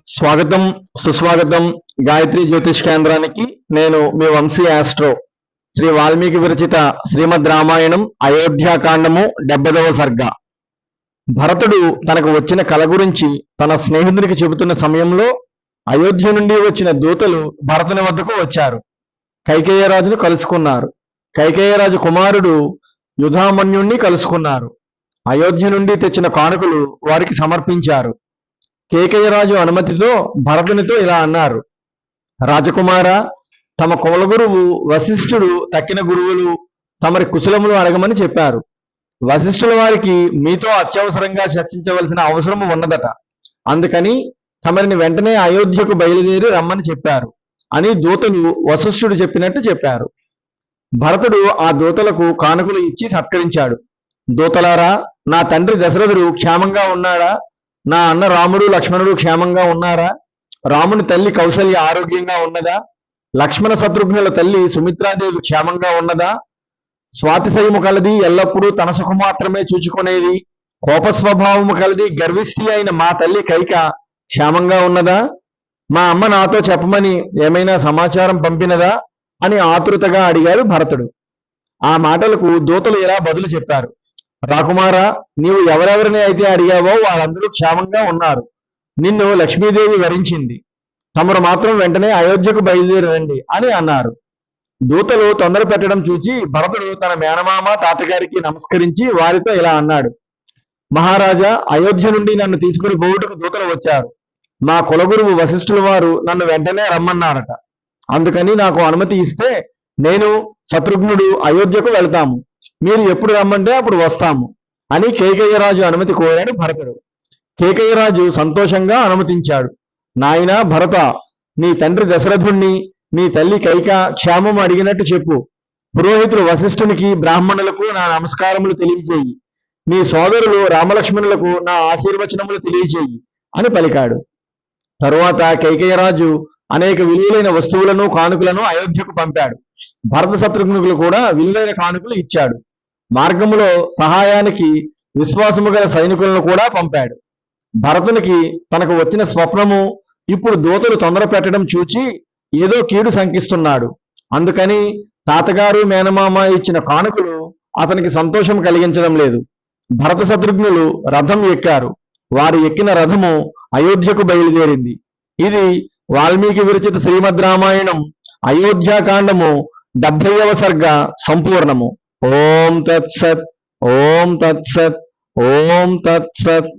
స్వాగతం, సుస్వాగతం గాయత్రి జ్యోతిష్ కేంద్రానికి. నేను మీ వంశీ ఆస్ట్రో. శ్రీ వాల్మీకి విరచిత శ్రీమద్ రామాయణం అయోధ్యాకాండము 70వ సర్గ. భరతుడు తనకు వచ్చిన కల గురించి తన స్నేహితునికి చెబుతున్న సమయంలో అయోధ్య నుండి వచ్చిన దూతలు భరతుని వద్దకు వచ్చారు. కైకేయరాజును కలుసుకున్నారు. కైకేయరాజు కుమారుడు యుధామన్యుణ్ణి కలుసుకున్నారు. అయోధ్య నుండి తెచ్చిన కానుకలు వారికి సమర్పించారు. కేకయ్యరాజు అనుమతితో భరతునితో ఇలా అన్నారు: రాజకుమార, తమ కులగురువు వశిష్ఠుడు తక్కిన గురువులు తమరి కుశలములు అడగమని చెప్పారు. వశిష్ఠుల వారికి మీతో అత్యవసరంగా చర్చించవలసిన అవసరము ఉన్నదట. అందుకని తమరిని వెంటనే అయోధ్యకు బయలుదేరి రమ్మని చెప్పారు అని దూతలు వశిష్ఠుడు చెప్పినట్టు చెప్పారు. భరతుడు ఆ దూతలకు కానుకలు ఇచ్చి సత్కరించాడు. దూతలారా, నా తండ్రి దశరథుడు క్షేమంగా ఉన్నాడా? నా అన్న రాముడు లక్ష్మణుడు క్షేమంగా ఉన్నారా? రాముని తల్లి కౌసల్య ఆరోగ్యంగా ఉన్నదా? లక్ష్మణ శత్రుఘ్నుల తల్లి సుమిత్రాదేవి క్షేమంగా ఉన్నదా? స్వాతిశయము కలది, ఎల్లప్పుడూ తన సుఖం మాత్రమే చూచుకునేది, కోప స్వభావము కలది, గర్విష్ఠి అయిన మా తల్లి కైక క్షేమంగా ఉన్నదా? మా అమ్మ నాతో చెప్పమని ఏమైనా సమాచారం పంపినదా అని ఆతృతగా అడిగాడు భరతుడు. ఆ మాటలకు దూతలు ఇలా బదులు చెప్పారు: రాకుమారా, నీవు ఎవరెవరిని అయితే అడిగావో వారందరూ క్షేమంగా ఉన్నారు. నిన్ను లక్ష్మీదేవి వరించింది. తమరు మాత్రం వెంటనే అయోధ్యకు బయలుదేరండి అని అన్నారు. దూతలు తొందర పెట్టడం చూచి భరతుడు తన మేనమామ తాతగారికి నమస్కరించి వారితో ఇలా అన్నాడు: మహారాజా, అయోధ్య నుండి నన్ను తీసుకుని పోవుటకు దూతలు వచ్చారు. మా కులగురువు వశిష్ఠుల వారు నన్ను వెంటనే రమ్మన్నారట. అందుకని నాకు అనుమతి ఇస్తే నేను శత్రుఘ్నుడు అయోధ్యకు వెళ్తాము. మీరు ఎప్పుడు రమ్మంటే అప్పుడు వస్తాము అని కేకయ్యరాజు అనుమతి కోరాడు భరతుడు. కేకయ్యరాజు సంతోషంగా అనుమతించాడు. నాయనా భరత, నీ తండ్రి దశరథుణ్ణి నీ తల్లి కైక క్షేమం అడిగినట్టు చెప్పు. పురోహితులు వశిష్ఠునికి బ్రాహ్మణులకు నా నమస్కారములు తెలియజేయి. నీ సోదరులు రామలక్ష్మణులకు నా ఆశీర్వచనములు తెలియజేయి అని పలికాడు. తరువాత కైకేయరాజు అనేక విలువైన వస్తువులను కానుకలను అయోధ్యకు పంపాడు. భరత శత్రుఘ్నులు కూడా విలువైన కానుకలు ఇచ్చాడు. మార్గములో సహాయానికి విశ్వాసము గల సైనికులను కూడా పంపాడు. భరతునికి తనకు వచ్చిన స్వప్నము ఇప్పుడు దూతలు తొందర పెట్టడం చూచి ఏదో కీడు శంకిస్తున్నాడు. అందుకని తాతగారు మేనమామ ఇచ్చిన కానుకలు అతనికి సంతోషం కలిగించడం లేదు. భరత శత్రుఘ్నులు రథం ఎక్కారు. వారు ఎక్కిన రథము అయోధ్యకు బయలుదేరింది. ఇది వాల్మీకి విరచిత శ్రీమద్ రామాయణం అయోధ్యాకాండము 70వ సర్గ సంపూర్ణము. ఓం తత్సత్, ఓం తత్సత్, ఓం తత్సత్.